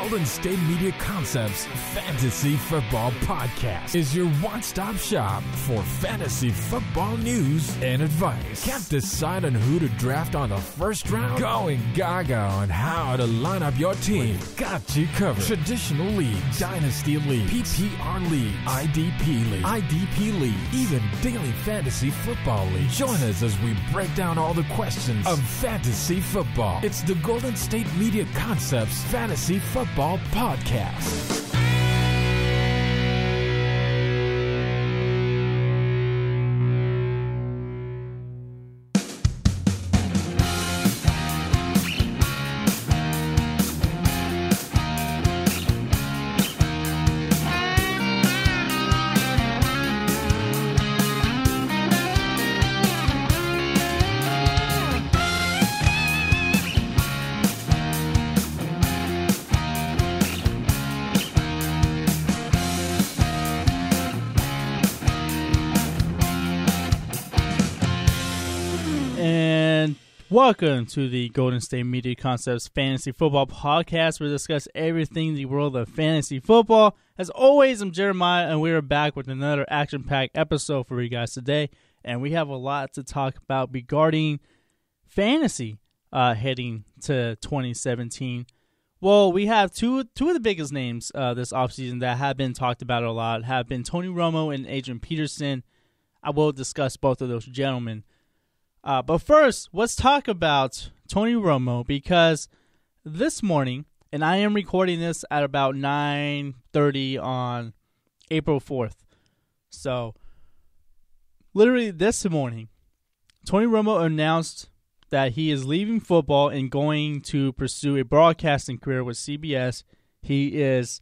Golden State Media Concepts Fantasy Football Podcast is your one-stop shop for fantasy football news and advice. Can't decide on who to draft on the first round? Going gaga on how to line up your team. Got you covered. Traditional league, dynasty league, PPR league, IDP league, even daily fantasy football league. Join us as we break down all the questions of fantasy football. It's the Golden State Media Concepts Fantasy Football Podcast. Welcome to the Golden State Media Concepts Fantasy Football Podcast, where we discuss everything in the world of fantasy football. As always, I'm Jeremiah, and we are back with another action-packed episode for you guys today. And we have a lot to talk about regarding fantasy heading to 2017. Well, we have two of the biggest names this offseason that have been talked about a lot, have been Tony Romo and Adrian Peterson. I will discuss both of those gentlemen. But first, let's talk about Tony Romo, because this morning, and I am recording this at about 9:30 on April 4th. So, literally this morning, Tony Romo announced that he is leaving football and going to pursue a broadcasting career with CBS. He is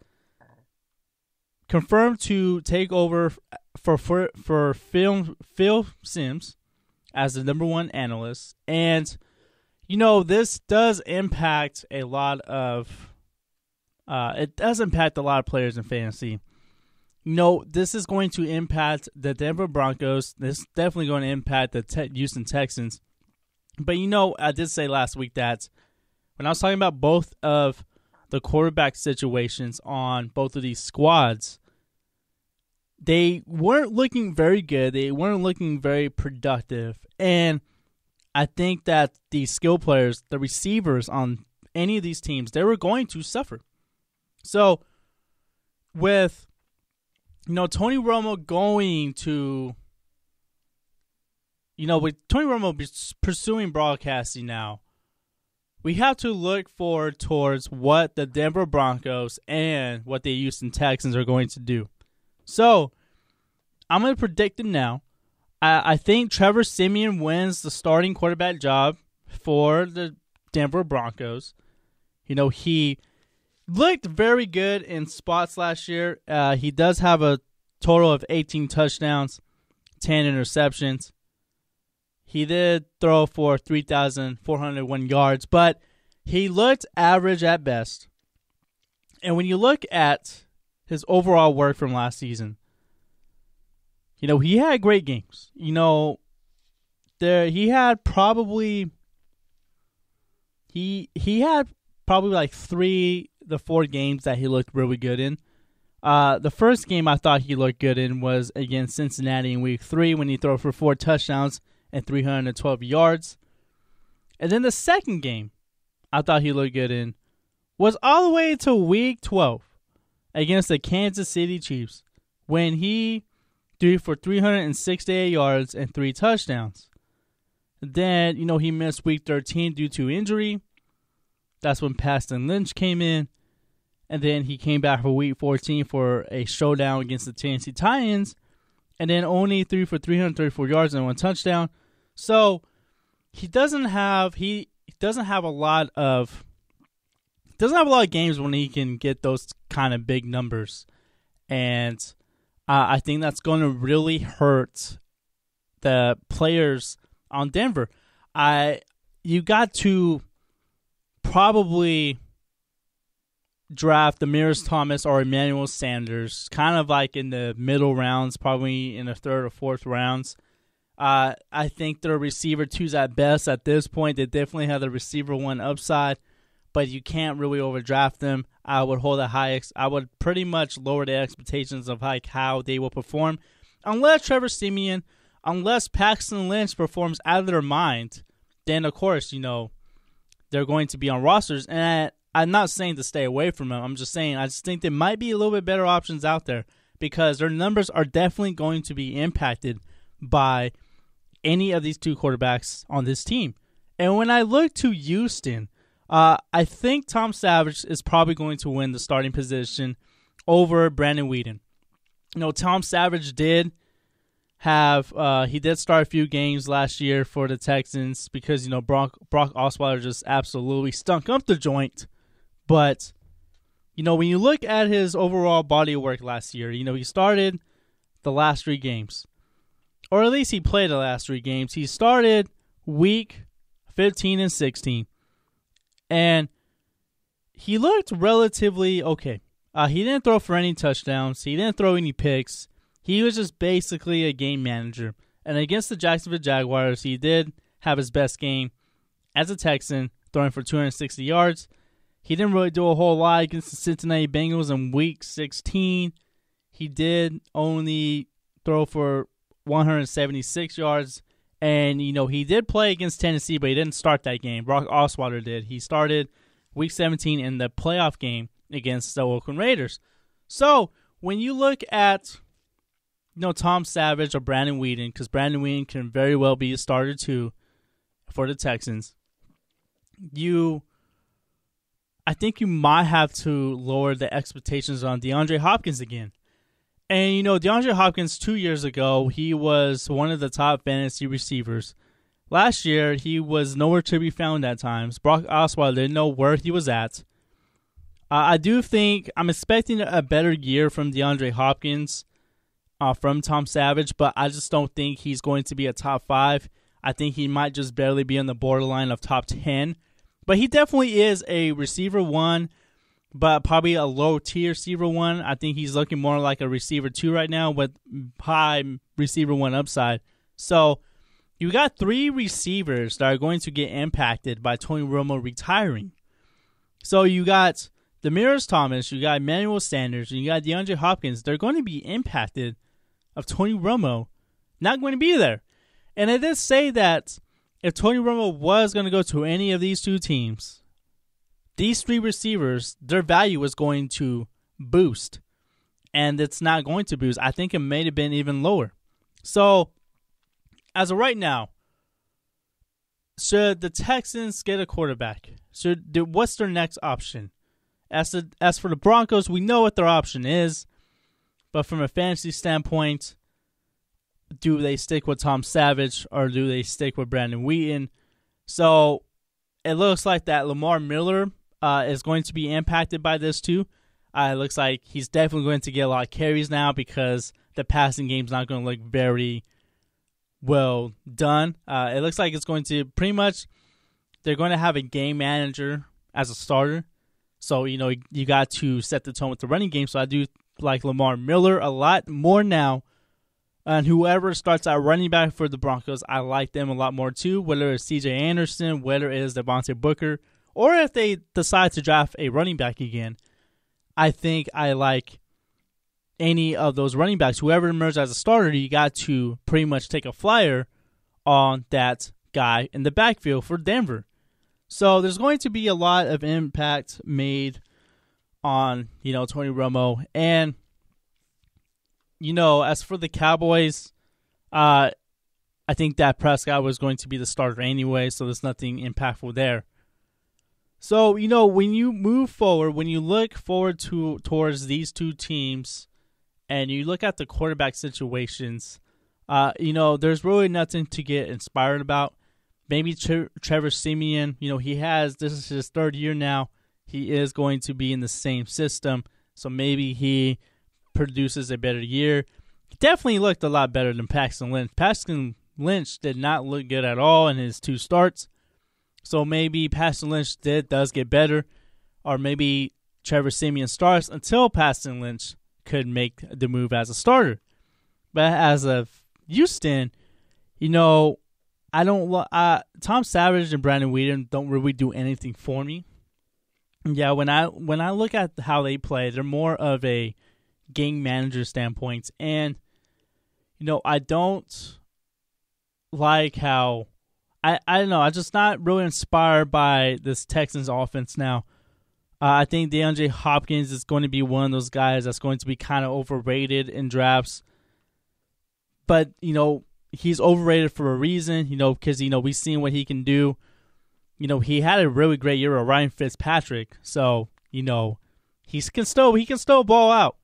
confirmed to take over for Phil Simms as the number one analyst. And, you know, this does impact a lot of players in fantasy. You know, this is going to impact the Denver Broncos. This is definitely going to impact the Houston Texans. But, you know, I did say last week that when I was talking about both of the quarterback situations on both of these squads, they weren't looking very good. They weren't looking very productive. And I think that the skill players, the receivers on any of these teams, they were going to suffer. So with, you know, Tony Romo going to, you know, with Tony Romo pursuing broadcasting now, we have to look forward towards what the Denver Broncos and what the Houston Texans are going to do. So, I'm going to predict it now. I think Trevor Siemian wins the starting quarterback job for the Denver Broncos. You know, he looked very good in spots last year. He does have a total of 18 touchdowns, 10 interceptions. He did throw for 3,401 yards, but he looked average at best. And when you look at his overall work from last season, you know, he had great games. You know, he had probably like 3 to 4 games that he looked really good in. The first game I thought he looked good in was against Cincinnati in Week 3 when he threw for 4 touchdowns and 312 yards. And then the second game I thought he looked good in was all the way to Week 12 against the Kansas City Chiefs when he threw for 368 yards and 3 touchdowns. Then, you know, he missed Week 13 due to injury. That's when Paxton Lynch came in. And then he came back for Week 14 for a showdown against the Tennessee Titans. And then only threw for 334 yards and 1 touchdown. So, he doesn't have a lot of games when he can get those kind of big numbers. And I think that's going to really hurt the players on Denver. You got to probably draft Demaryius Thomas or Emmanuel Sanders, kind of like in the middle rounds, probably in the 3rd or 4th rounds. I think they're receiver 2s at best at this point. They definitely have the receiver 1 upside. but you can't really overdraft them. I would hold I would pretty much lower the expectations of like how they will perform, unless Trevor Siemian, unless Paxton Lynch performs out of their mind. Then of course, they're going to be on rosters, and I'm not saying to stay away from them. I'm just saying I just think there might be a little bit better options out there because their numbers are definitely going to be impacted by any of these two quarterbacks on this team. And when I look to Houston, I think Tom Savage is probably going to win the starting position over Brandon Weeden. Tom Savage did start a few games last year for the Texans because, Brock Osweiler just absolutely stunk up the joint. But, when you look at his overall body of work last year, he started the last 3 games. Or at least he played the last 3 games. He started week 15 and 16. And he looked relatively okay. He didn't throw for any touchdowns. He didn't throw any picks. He was just basically a game manager. And against the Jacksonville Jaguars, he did have his best game as a Texan, throwing for 260 yards. He didn't really do a whole lot against the Cincinnati Bengals in Week 16. He did only throw for 176 yards. And, he did play against Tennessee, but he didn't start that game. Brock Osweiler did. He started Week 17 in the playoff game against the Oakland Raiders. So, when you look at Tom Savage or Brandon Weeden, because Brandon Weeden can very well be a starter too for the Texans, I think you might have to lower the expectations on DeAndre Hopkins again. And, DeAndre Hopkins 2 years ago, he was one of the top fantasy receivers. Last year, he was nowhere to be found at times. Brock Osweiler didn't know where he was at. I do think I'm expecting a better year from DeAndre Hopkins from Tom Savage, but I just don't think he's going to be a top 5. I think he might just barely be on the borderline of top 10. But he definitely is a receiver 1, but probably a low-tier receiver 1. I think he's looking more like a receiver 2 right now with high receiver 1 upside. So you got 3 receivers that are going to get impacted by Tony Romo retiring. So you got Demaryius Thomas, you got Emmanuel Sanders, and you got DeAndre Hopkins. They're going to be impacted of Tony Romo not going to be there. And I did say that if Tony Romo was going to go to any of these 2 teams, these 3 receivers, their value was going to boost. And it's not going to boost. I think it may have been even lower. So, as of right now, should the Texans get a quarterback? What's their next option? As for the Broncos, we know what their option is. But from a fantasy standpoint, do they stick with Tom Savage or do they stick with Brandon Weeden? So it looks like that Lamar Miller is going to be impacted by this too. It looks like he's definitely going to get a lot of carries now because the passing game's not going to look very well done. It looks like it's going to pretty much, they're going to have a game manager as a starter. So, you got to set the tone with the running game. So I do like Lamar Miller a lot more now. And whoever starts at running back for the Broncos, I like them a lot more too. Whether it's C.J. Anderson, whether it is Devontae Booker, or if they decide to draft a running back again, I think I like any of those running backs. Whoever emerges as a starter, you got to pretty much take a flyer on that guy in the backfield for Denver. So there's going to be a lot of impact made on, Tony Romo. And, as for the Cowboys, I think that Prescott was going to be the starter anyway, so there's nothing impactful there. So, when you move forward, when you look forward towards these 2 teams and you look at the quarterback situations, there's really nothing to get inspired about. Maybe Trevor Siemian, this is his 3rd year now. He is going to be in the same system, so maybe he produces a better year. He definitely looked a lot better than Paxton Lynch. Paxton Lynch did not look good at all in his 2 starts, so maybe Paxton Lynch does get better, or maybe Trevor Siemian starts until Paxton Lynch could make the move as a starter. But as of Houston, Tom Savage and Brandon Weeden don't really do anything for me. Yeah, when I look at how they play, they're more of a game manager standpoint, and I don't like how I don't know. I'm just not really inspired by this Texans offense now. I think DeAndre Hopkins is going to be one of those guys that's going to be kind of overrated in drafts. But, he's overrated for a reason, because, we've seen what he can do. He had a really great year with Ryan Fitzpatrick. So, he can still ball out.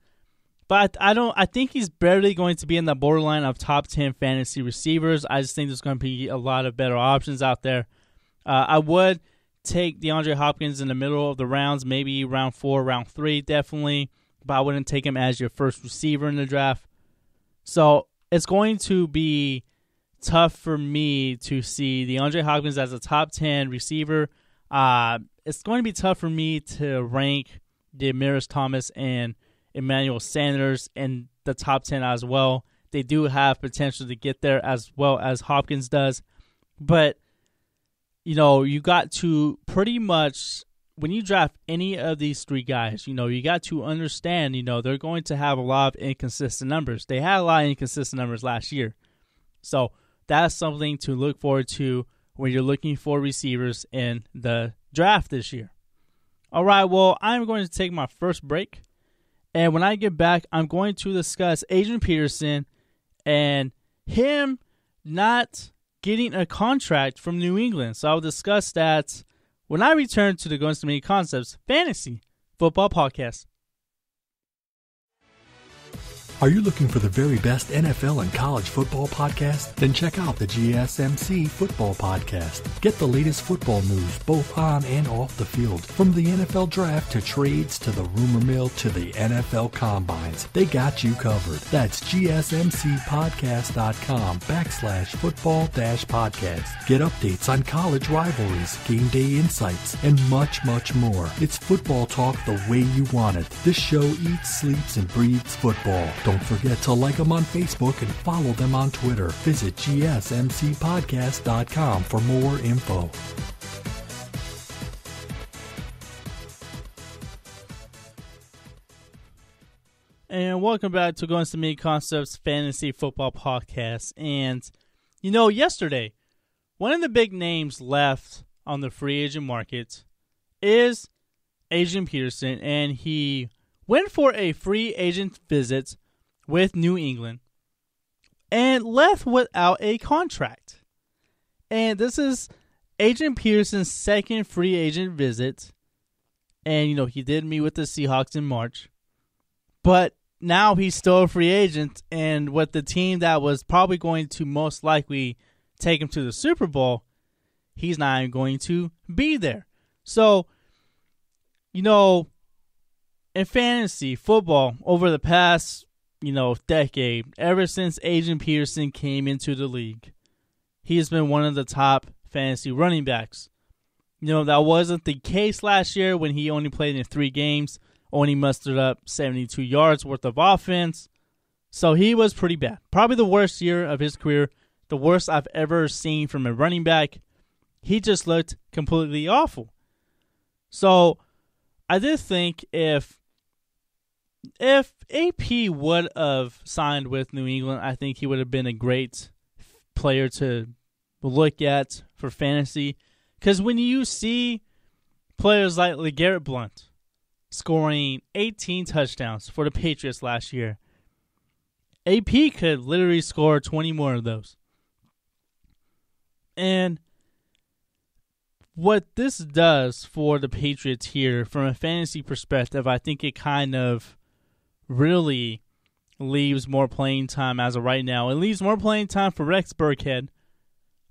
But I think he's barely going to be in the borderline of top 10 fantasy receivers. I just think there's going to be a lot of better options out there. I would take DeAndre Hopkins in the middle of the rounds, maybe round 4, round 3, definitely. But I wouldn't take him as your first receiver in the draft. So it's going to be tough for me to see DeAndre Hopkins as a top 10 receiver. It's going to be tough for me to rank Demaryius Thomas and Emmanuel Sanders in the top 10 as well. They do have potential to get there as well as Hopkins does. But, you got to pretty much, when you draft any of these three guys, you got to understand, they're going to have a lot of inconsistent numbers. They had a lot of inconsistent numbers last year. So that's something to look forward to when you're looking for receivers in the draft this year. All right, well, I'm going to take my first break. And when I get back, I'm going to discuss Adrian Peterson and him not getting a contract from New England. So I'll discuss that when I return to the Guns to Many Concepts Fantasy Football Podcast. Are you looking for the very best NFL and college football podcast? Then check out the GSMC Football Podcast. Get the latest football news both on and off the field. From the NFL Draft to trades to the rumor mill to the NFL Combines. They got you covered. That's GSMCpodcast.com/football-podcast. Get updates on college rivalries, game day insights, and much, much more. It's football talk the way you want it. This show eats, sleeps, and breathes football. Don't forget to like them on Facebook and follow them on Twitter. Visit GSMCpodcast.com for more info. And welcome back to Guns to Many Concepts Fantasy Football Podcast. And, yesterday, one of the big names left on the free agent market is Adrian Peterson. And he went for a free agent visit with New England and left without a contract. And this is Adrian Peterson's second free agent visit. And, he did meet with the Seahawks in March. But now he's still a free agent. And with the team that was probably going to most likely take him to the Super Bowl, he's not even going to be there. So, in fantasy football over the past decade, ever since Adrian Peterson came into the league, he has been one of the top fantasy running backs. That wasn't the case last year when he only played in 3 games, only mustered up 72 yards worth of offense. So he was pretty bad. Probably the worst year of his career, the worst I've ever seen from a running back. He just looked completely awful. So I did think if AP would have signed with New England, I think he would have been a great player to look at for fantasy. Because when you see players like LeGarrette Blount scoring 18 touchdowns for the Patriots last year, AP could literally score 20 more of those. And what this does for the Patriots here, from a fantasy perspective, I think it kind of really leaves more playing time as of right now. It leaves more playing time for Rex Burkhead.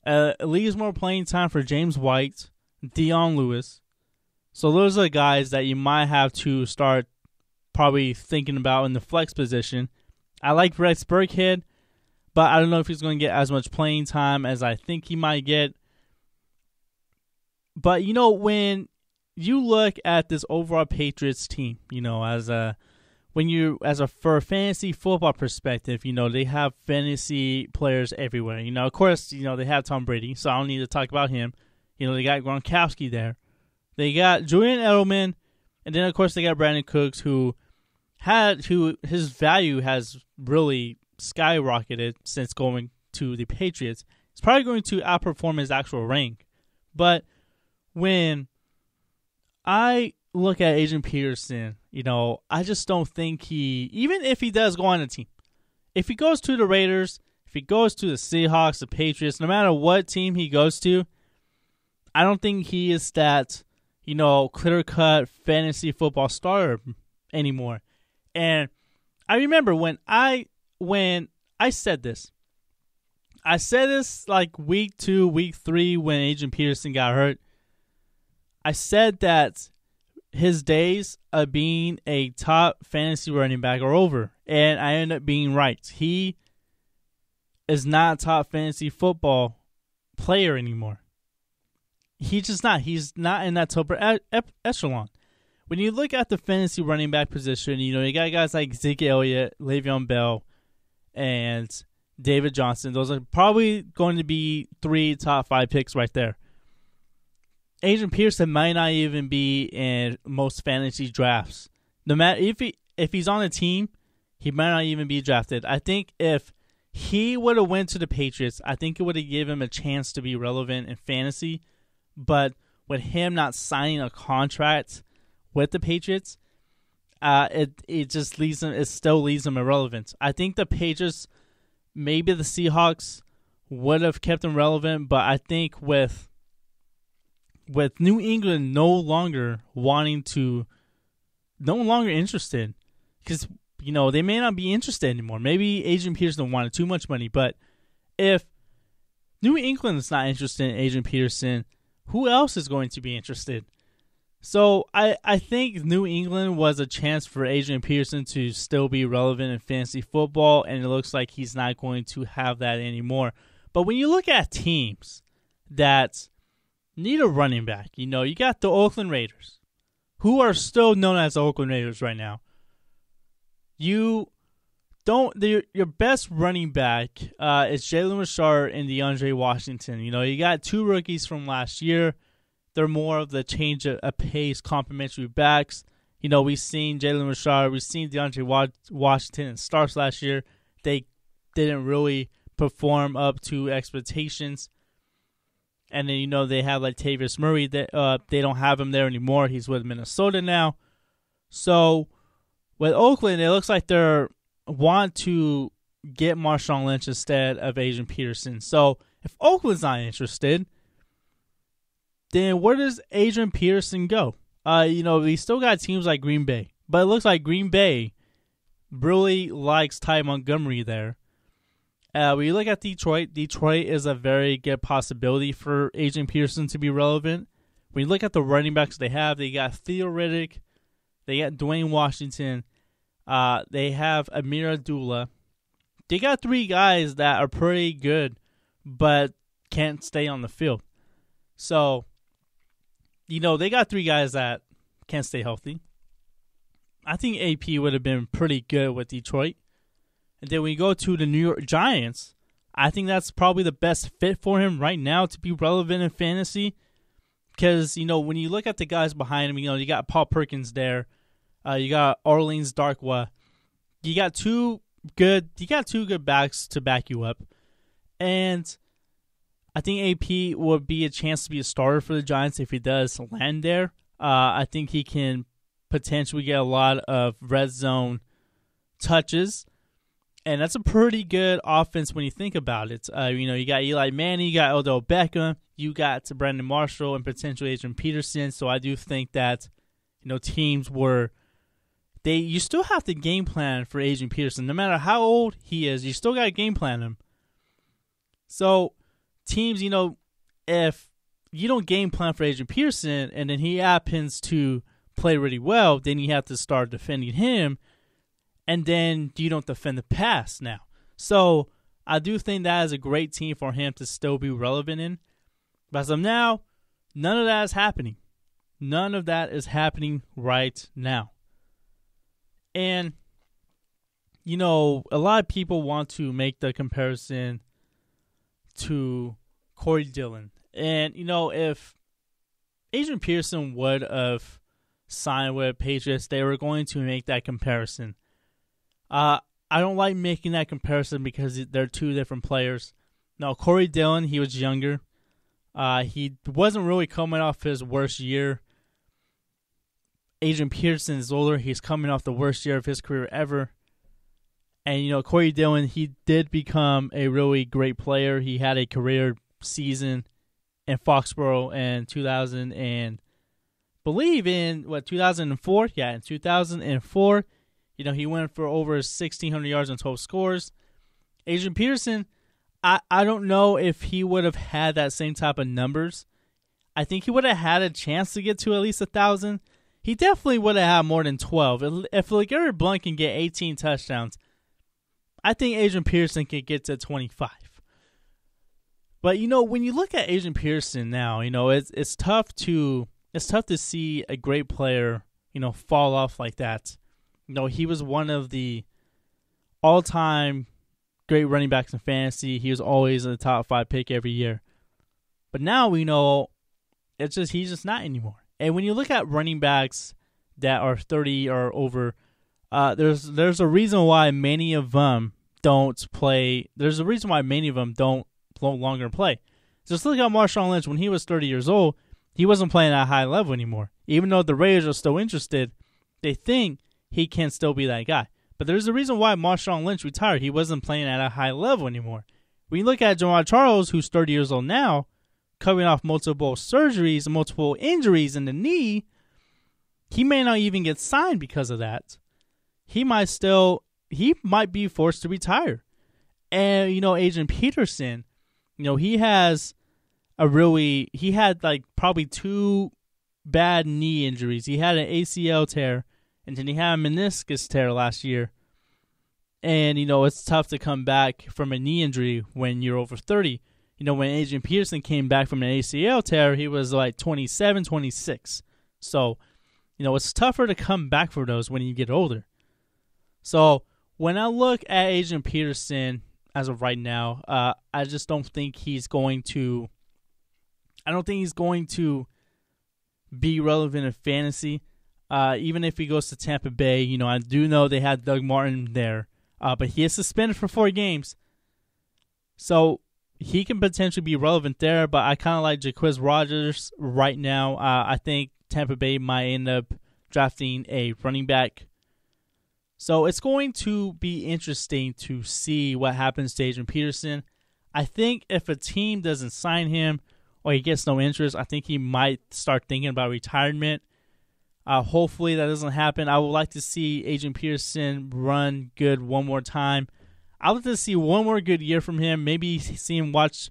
It leaves more playing time for James White, Dion Lewis. So those are the guys that you might have to start probably thinking about in the flex position. I like Rex Burkhead, but I don't know if he's going to get as much playing time as I think he might get. But, when you look at this overall Patriots team, for a fantasy football perspective, they have fantasy players everywhere. Of course, they have Tom Brady, so I don't need to talk about him. They got Gronkowski there. They got Julian Edelman, and then of course they got Brandon Cooks, who his value has really skyrocketed since going to the Patriots. He's probably going to outperform his actual rank. But when I look at Adrian Peterson, I just don't think even if he does go on a team, if he goes to the Raiders, if he goes to the Seahawks, the Patriots, no matter what team he goes to, I don't think he is that, clear-cut fantasy football starter anymore. And I remember when I said this. I said this like week 2, week 3 when Adrian Peterson got hurt. I said that his days of being a top fantasy running back are over. And I ended up being right. He is not a top fantasy football player anymore. He's just not. He's not in that top echelon. When you look at the fantasy running back position, you got guys like Zeke Elliott, Le'Veon Bell, and David Johnson. Those are probably going to be 3 top 5 picks right there. Adrian Peterson might not even be in most fantasy drafts. No matter if he's on a team, he might not even be drafted. I think if he would have went to the Patriots, I think it would have given him a chance to be relevant in fantasy. But with him not signing a contract with the Patriots, it just leaves him. It still leaves him irrelevant. I think the Patriots, maybe the Seahawks, would have kept him relevant, but I think with New England no longer interested, because they may not be interested anymore. Maybe Adrian Peterson wanted too much money, but if New England is not interested in Adrian Peterson, who else is going to be interested? So I think New England was a chance for Adrian Peterson to still be relevant in fantasy football, and it looks like he's not going to have that anymore. But when you look at teams that need a running back, you got the Oakland Raiders, who are still known as the Oakland Raiders right now. Your best running back is Jalen Richard and DeAndre Washington. You got 2 rookies from last year. They're more of the change of pace, complementary backs. We've seen Jalen Richard, we've seen DeAndre Washington in starts last year. They didn't really perform up to expectations. And then, they have like Tavius Murray. They don't have him there anymore. He's with Minnesota now. So with Oakland, it looks like they want to get Marshawn Lynch instead of Adrian Peterson. So if Oakland's not interested, then where does Adrian Peterson go? We still got teams like Green Bay, but it looks like Green Bay really likes Ty Montgomery there. When you look at Detroit is a very good possibility for Adrian Peterson to be relevant. When you look at the running backs they got Theo Riddick, they got Dwayne Washington, they have Amir Abdullah. They got 3 guys that are pretty good, but can't stay on the field. So, they got 3 guys that can't stay healthy. I think AP would have been pretty good with Detroit. And then when you go to the New York Giants, I think that's probably the best fit for him right now to be relevant in fantasy. Because, when you look at the guys behind him, you got Paul Perkins there. You got Orleans Darkwa. You got two good backs to back you up. And I think AP would be a chance to be a starter for the Giants if he does land there. I think he can potentially get a lot of red zone touches. And that's a pretty good offense when you think about it. You got Eli Manning, you got Odell Beckham, you got Brandon Marshall, and potentially Adrian Peterson. So I do think that, teams you still have to game plan for Adrian Peterson. No matter how old he is, you still got to game plan him. So teams, if you don't game plan for Adrian Peterson and then he happens to play really well, then you have to start defending him. And then you don't defend the pass now. So I do think that is a great team for him to still be relevant in. But as of now, none of that is happening. None of that is happening right now. And, a lot of people want to make the comparison to Corey Dillon. And, if Adrian Peterson would have signed with Patriots, they were going to make that comparison. I don't like making that comparison because they're two different players. Now, Corey Dillon, he was younger. He wasn't really coming off his worst year. Adrian Peterson is older. He's coming off the worst year of his career ever. And, Corey Dillon, he did become a really great player. He had a career season in Foxborough in 2004? Yeah, in 2004. He went for over 1,600 yards and 12 scores. Adrian Peterson, I don't know if he would have had that same type of numbers. I think he would have had a chance to get to at least 1,000. He definitely would have had more than 12. If LeGarrette Blount can get 18 touchdowns, I think Adrian Peterson can get to 25. But when you look at Adrian Peterson now, it's tough to see a great player, fall off like that. He was one of the all-time great running backs in fantasy. He was always a top 5 pick every year. But now we know he's just not anymore. And when you look at running backs that are 30 or over, there's a reason why many of them don't play. There's a reason why many of them don't no longer play. Just look at Marshawn Lynch. When he was 30 years old, he wasn't playing at a high level anymore. Even though the Raiders are still interested, they think he can still be that guy. But there's a reason why Marshawn Lynch retired. He wasn't playing at a high level anymore. When you look at Jamal Charles, who's 30 years old now, coming off multiple surgeries and multiple injuries in the knee, he may not even get signed because of that. He might be forced to retire. And, Adrian Peterson, he had probably 2 bad knee injuries. He had an ACL tear, and then he had a meniscus tear last year. And, it's tough to come back from a knee injury when you're over 30. When Adrian Peterson came back from an ACL tear, he was like 27, 26. So, it's tougher to come back for those when you get older. So, when I look at Adrian Peterson as of right now, I just don't think he's going to be relevant in fantasy. Even if he goes to Tampa Bay, I do know they had Doug Martin there, but he is suspended for 4 games. So, he can potentially be relevant there, but I kind of like Jacquizz Rodgers right now. I think Tampa Bay might end up drafting a running back. So it's going to be interesting to see what happens to Adrian Peterson. I think if a team doesn't sign him or he gets no interest, I think he might start thinking about retirement. Hopefully that doesn't happen. I would like to see Adrian Peterson run good one more time. I would like to see one more good year from him. Maybe see him watch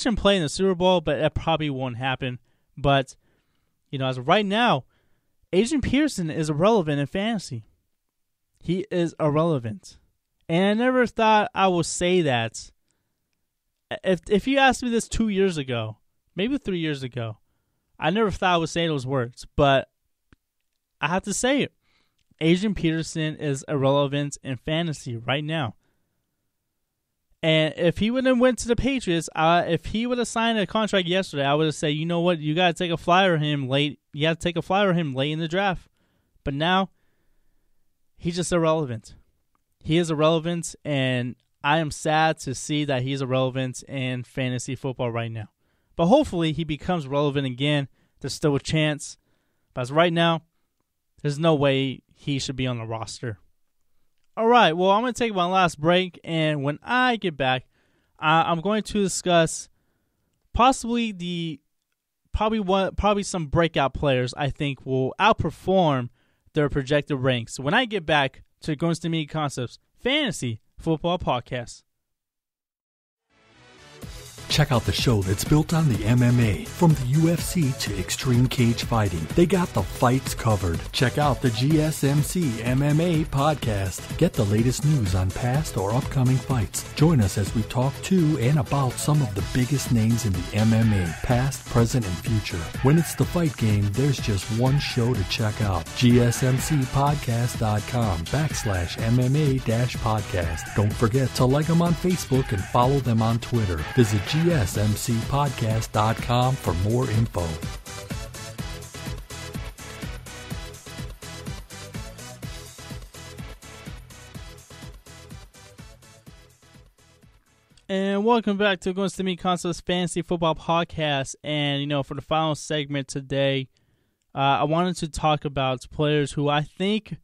him play in the Super Bowl, but that probably won't happen. But, as of right now, Adrian Peterson is irrelevant in fantasy. He is irrelevant. And I never thought I would say that. If you asked me this 2 years ago, maybe 3 years ago, I never thought I would say those words. But I have to say it. Adrian Peterson is irrelevant in fantasy right now. And if he would have went to the Patriots, if he would have signed a contract yesterday, I would have said, you know what, you got to take a flyer on him late. You got to take a flyer on him late in the draft. But now, he's just irrelevant. He is irrelevant, and I am sad to see that he's irrelevant in fantasy football right now. But hopefully, he becomes relevant again. There's still a chance. But as right now, there's no way he should be on the roster. All right, well, I'm going to take my last break, and when I get back, I'm going to discuss probably some breakout players I think will outperform their projected ranks when I get back to Guns to Me Concepts Fantasy Football Podcast. Check out the show that's built on the MMA, from the UFC to extreme cage fighting. They got the fights covered. Check out the GSMC MMA podcast. Get the latest news on past or upcoming fights. Join us as we talk to and about some of the biggest names in the MMA, past, present, and future. When it's the fight game, there's just one show to check out. GSMCpodcast.com/MMA-podcast. Don't forget to like them on Facebook and follow them on Twitter. Visit GSMCpodcast.com for more info. And welcome back to Going to Me Concepts Fantasy Football Podcast. And, for the final segment today, I wanted to talk about players who I think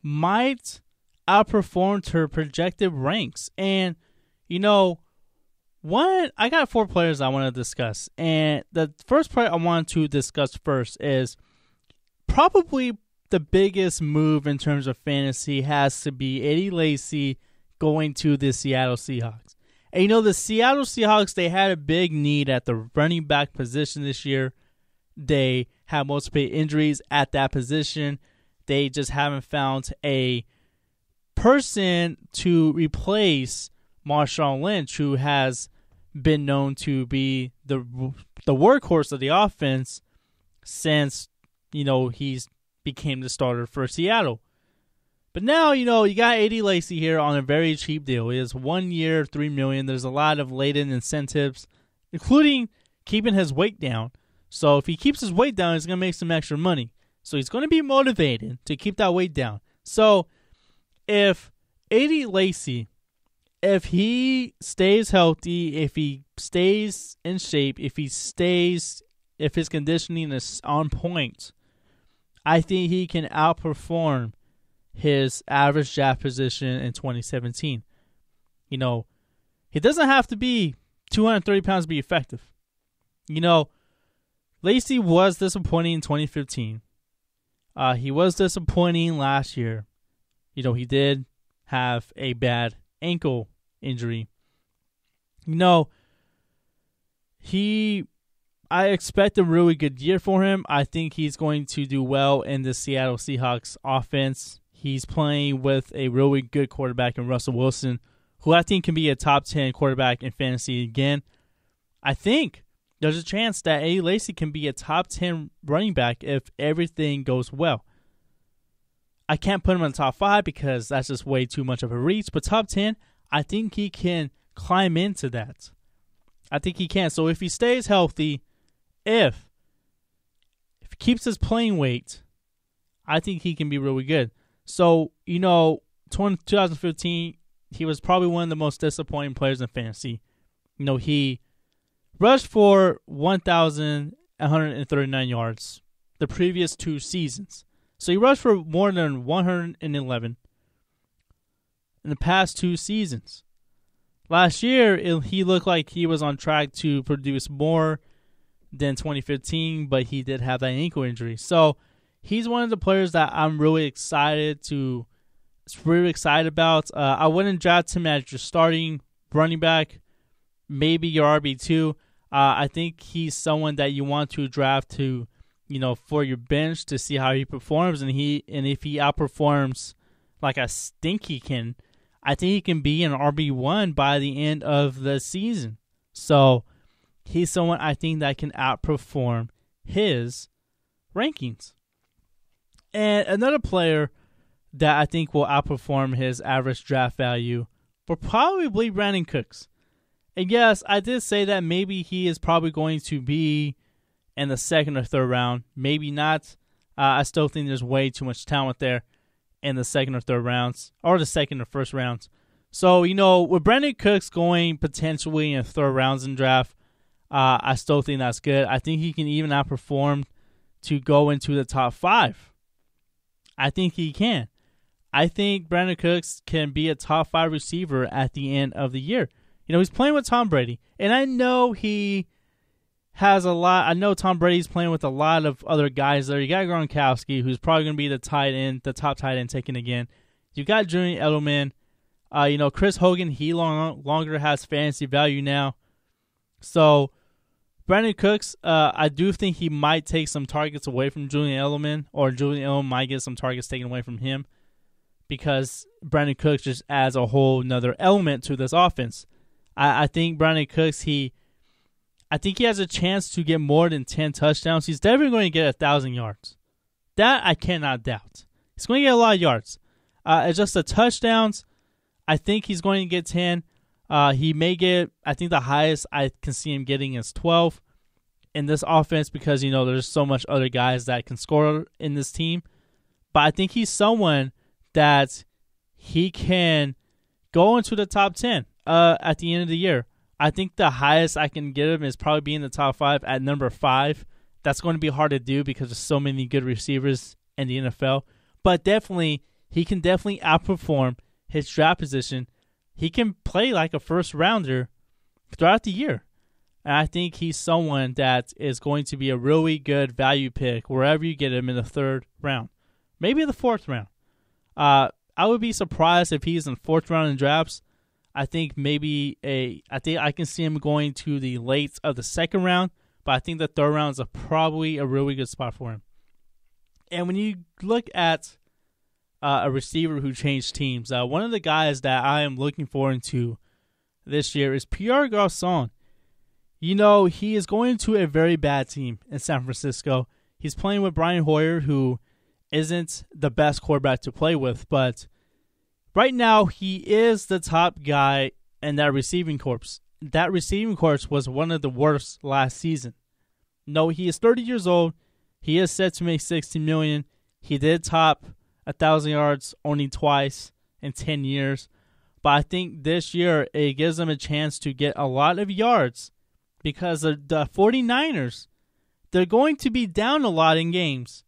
might outperform to projected ranks. And, I got 4 players I want to discuss. And the first player I want to discuss first is probably the biggest move in terms of fantasy has to be Eddie Lacy going to the Seattle Seahawks. And the Seattle Seahawks, they had a big need at the running back position this year. They had multiple injuries at that position. They just haven't found a person to replace Marshawn Lynch, who has been known to be the workhorse of the offense since, he's became the starter for Seattle. But now, you got Eddie Lacy here on a very cheap deal. It is 1 year, $3 million. There's a lot of latent incentives, including keeping his weight down. So if he keeps his weight down, he's going to make some extra money. So he's going to be motivated to keep that weight down. So if Eddie Lacy, if he stays healthy, if he stays in shape, if his conditioning is on point, I think he can outperform his average draft position in 2017. He doesn't have to be 230 pounds to be effective. Lacy was disappointing in 2015. He was disappointing last year. He did have a bad ankle injury. I expect a really good year for him. I think he's going to do well in the Seattle Seahawks offense. He's playing with a really good quarterback in Russell Wilson, who I think can be a top 10 quarterback in fantasy again. I think there's a chance that Eddie Lacy can be a top 10 running back if everything goes well. I can't put him in the top 5 because that's just way too much of a reach, but top 10, I think he can climb into that. I think he can. So if he stays healthy, if he keeps his playing weight, I think he can be really good. So, 2015, he was probably one of the most disappointing players in fantasy. He rushed for 1,139 yards the previous 2 seasons. So he rushed for more than 111 in the past 2 seasons. Last year, he looked like he was on track to produce more than 2015, but he did have that ankle injury. So he's one of the players that I'm really excited about. I wouldn't draft him as your starting running back, maybe your RB2. I think he's someone that you want to draft to, for your bench to see how he performs, and if he outperforms like I think he can, I think he can be an RB1 by the end of the season. So he's someone I think that can outperform his rankings. And another player that I think will outperform his average draft value will probably be Brandon Cooks. And yes, I did say that maybe he is probably going to be in the 2nd or 3rd round. Maybe not. I still think there's way too much talent there in the 2nd or 3rd rounds, or the 2nd or 1st rounds. So, with Brandon Cooks going potentially in 3rd rounds in draft, I still think that's good. I think he can even outperform to go into the top 5. I think he can. I think Brandon Cooks can be a top 5 receiver at the end of the year. He's playing with Tom Brady, and I know he has a lot. I know Tom Brady's playing with a lot of other guys there. You got Gronkowski, who's probably going to be the top tight end taken again. You got Julian Edelman. Chris Hogan, he longer has fantasy value now. So Brandon Cooks, I do think he might take some targets away from Julian Edelman, or Julian Edelman might get some targets taken away from him, because Brandon Cooks just adds a whole nother element to this offense. I think Brandon Cooks, I think he has a chance to get more than 10 touchdowns. He's definitely going to get 1,000 yards. That I cannot doubt. He's going to get a lot of yards. It's just the touchdowns. I think he's going to get 10. He may get, I think the highest I can see him getting is 12 in this offense, because, there's so much other guys that can score in this team. But I think he's someone that he can go into the top 10. at the end of the year. I think the highest I can get him is probably be in the top 5 at number 5. That's going to be hard to do because there's so many good receivers in the NFL. But definitely, he can definitely outperform his draft position. He can play like a first rounder throughout the year. And I think he's someone that is going to be a really good value pick wherever you get him in the 3rd round. Maybe the 4th round. I would be surprised if he's in 4th round in drafts. I think I can see him going to the late of the 2nd round. But I think the 3rd round is probably a really good spot for him. And when you look at a receiver who changed teams, one of the guys that I am looking forward to this year is Pierre Garçon. You know, he is going to a very bad team in San Francisco. He's playing with Brian Hoyer, who isn't the best quarterback to play with. But right now, he is the top guy in that receiving corps. That receiving corps was one of the worst last season. No, he is 30 years old. He is set to make $60 million. He did top 1,000 yards only twice in 10 years. But I think this year it gives him a chance to get a lot of yards because the 49ers, they're going to be down a lot in games.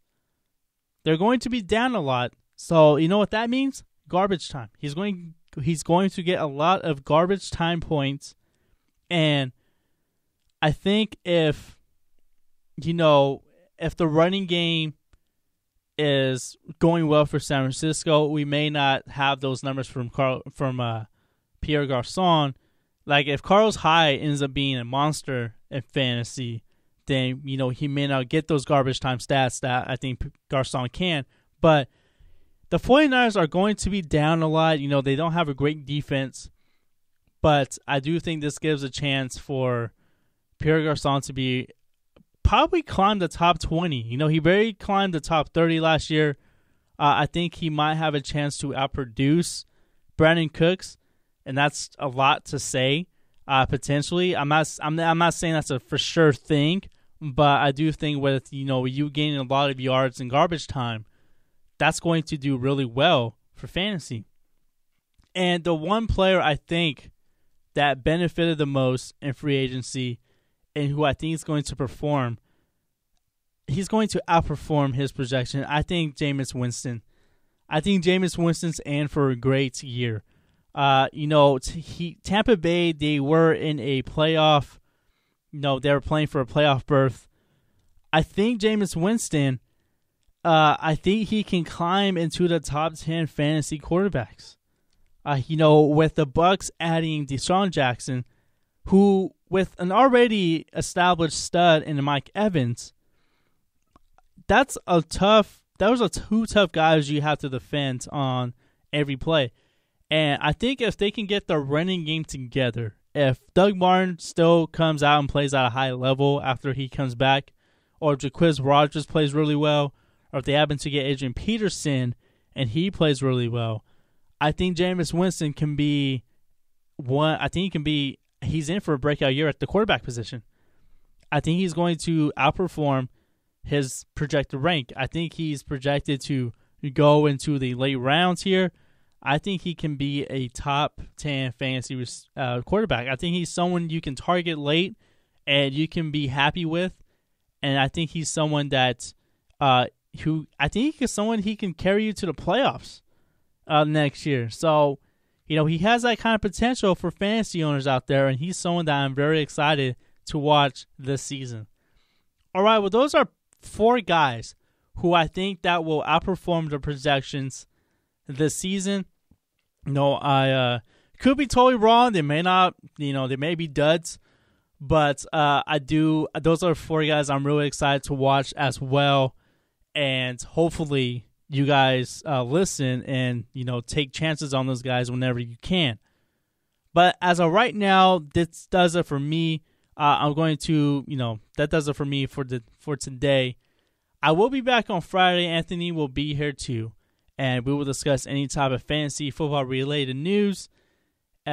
They're going to be down a lot. So you know what that means? Garbage time. He's going to get a lot of garbage time points. And I think if the running game is going well for San Francisco, we may not have those numbers from Pierre Garçon. Like if Carlos Hyde ends up being a monster in fantasy, then he may not get those garbage time stats that I think Garçon can. But the 49ers are going to be down a lot. They don't have a great defense. But I do think this gives a chance for Pierre Garçon to probably climb the top 20. He barely climbed the top 30 last year. I think he might have a chance to outproduce Brandon Cooks, and that's a lot to say. Potentially, I'm not saying that's a for sure thing, but I do think with you gaining a lot of yards in garbage time, that's going to do really well for fantasy. And the one player I think that benefited the most in free agency and who I think is going to perform, he's going to outperform his projection. I think Jameis Winston. I think Jameis Winston's in for a great year. Tampa Bay, they were in a playoff. They were playing for a playoff berth. I think Jameis Winston, I think he can climb into the top 10 fantasy quarterbacks. With the Bucs adding Deshaun Jackson, who with an already established stud in Mike Evans, those are two tough guys you have to defend on every play. And I think if they can get the running game together, if Doug Martin still comes out and plays at a high level after he comes back, or if Jaquiz Rogers plays really well, or if they happen to get Adrian Peterson and he plays really well, I think Jameis Winston can be one. I think he's in for a breakout year at the quarterback position. I think he's going to outperform his projected rank. I think he's projected to go into the late rounds here. I think he can be a top 10 fantasy quarterback. I think he's someone you can target late and you can be happy with. And I think he's someone that he can carry you to the playoffs next year. So, he has that kind of potential for fantasy owners out there, and he's someone that I'm very excited to watch this season. All right, well, those are 4 guys who I think that will outperform the projections this season. I could be totally wrong. They may not, they may be duds, but those are 4 guys I'm really excited to watch as well, and hopefully you guys listen and, take chances on those guys whenever you can. But as of right now, this does it for me. I'm going to, that does it for me for today. I will be back on Friday. Anthony will be here too, and we will discuss any type of fantasy football related news. You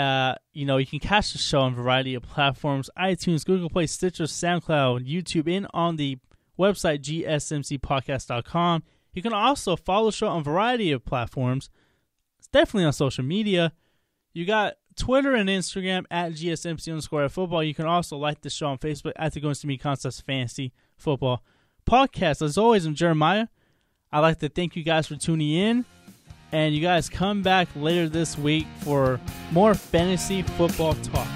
can catch the show on a variety of platforms: iTunes, Google Play, Stitcher, SoundCloud, YouTube, and on the website GSMCpodcast.com. You can also follow the show on a variety of platforms. It's definitely on social media. You got Twitter and Instagram at GSMC_football. You can also like the show on Facebook at the Going to Me Concepts Fantasy Football Podcast. As always, I'm Jeremiah. I'd like to thank you guys for tuning in. And you guys come back later this week for more fantasy football talk.